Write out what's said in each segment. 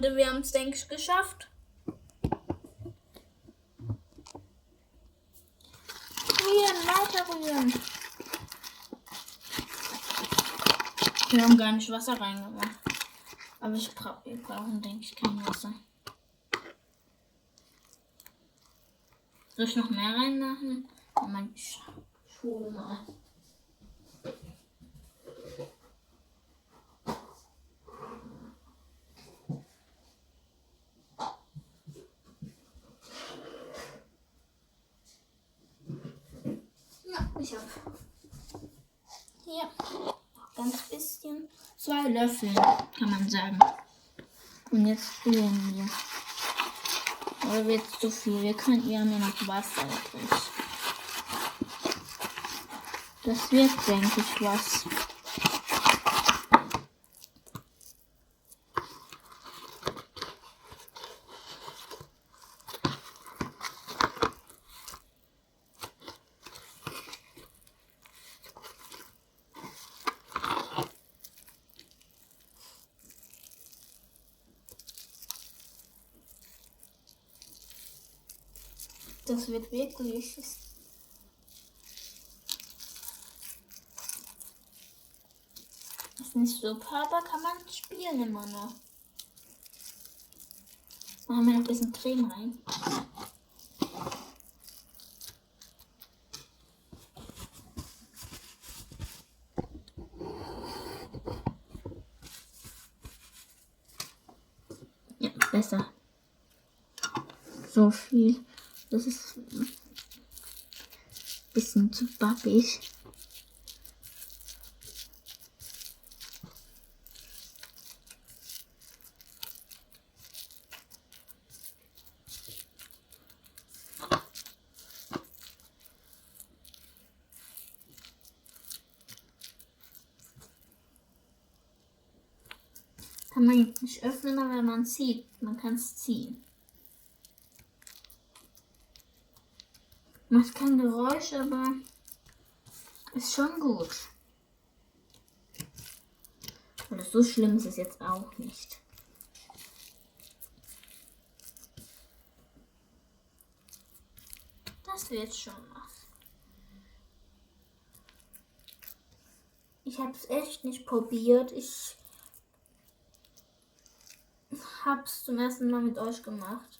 Freunde, wir haben es, denke ich, geschafft. Rühren, weiter rühren. Wir haben gar nicht Wasser reingemacht. Aber wir brauchen, denke ich, kein Wasser. Soll ich noch mehr reinmachen? Meine Schuhe mal. Ja, ich habe hier ganz bisschen 2 Löffel, kann man sagen. Und jetzt rühren wir. Oder wird es zu viel? Wir haben ja noch Wasser übrig. Das wird, denke ich, was. Das wird wirklich. Ist nicht super, aber kann man spielen immer noch. Machen wir noch ein bisschen Creme rein. Ja, besser. So viel. Das ist ein bisschen zu babbig. Kann man jetzt nicht öffnen, aber wenn man zieht, man kann es ziehen. Macht kein Geräusch, aber ist schon gut. Aber so schlimm ist es jetzt auch nicht. Das wird schon was. Ich habe es echt nicht probiert. Ich habe es zum ersten Mal mit euch gemacht.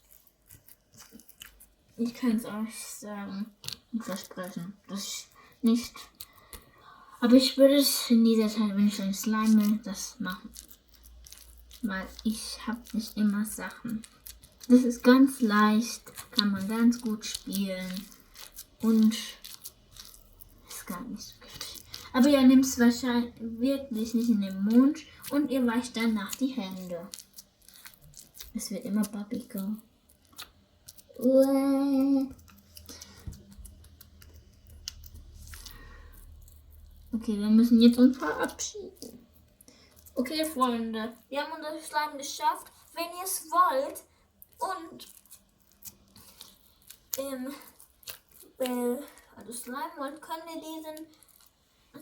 Ich kann es euch sagen und versprechen, dass ich nicht. Aber ich würde es in dieser Zeit, wenn ich ein Slime will, das machen. Weil ich habe nicht immer Sachen. Das ist ganz leicht, kann man ganz gut spielen und ist gar nicht so giftig. Aber ihr nehmt es wahrscheinlich wirklich nicht in den Mund und ihr wascht danach die Hände. Es wird immer babbiger. Okay, wir müssen jetzt uns verabschieden. Okay, Freunde, wir haben unser Slime geschafft. Wenn ihr es wollt und also Slime wollt, könnt ihr diesen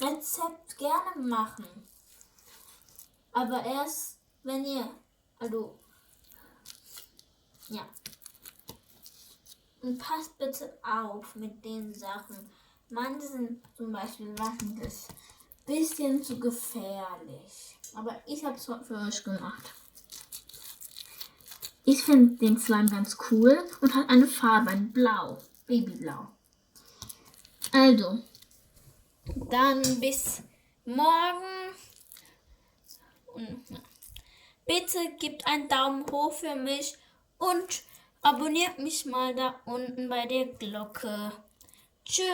Rezept gerne machen. Aber erst, wenn ihr, ja. Und passt bitte auf mit den Sachen. Manche sind zum Beispiel machen das bisschen zu gefährlich. Aber ich habe es für euch gemacht. Ich finde den Slime ganz cool und hat eine Farbe, ein Blau, Babyblau. Also, dann bis morgen. Und bitte gebt einen Daumen hoch für mich und abonniert mich mal da unten bei der Glocke. Tschüss.